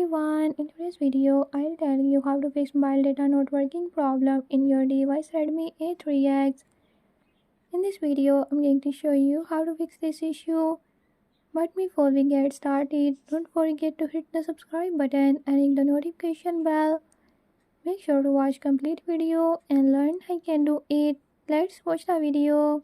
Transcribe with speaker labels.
Speaker 1: everyone, in today's video I'll tell you how to fix mobile data not working problem in your device Redmi A3x. In this video I'm going to show you how to fix this issue. But before we get started, don't forget to hit the subscribe button and ring the notification bell. Make sure to watch complete video and learn how you can do it. Let's watch the video.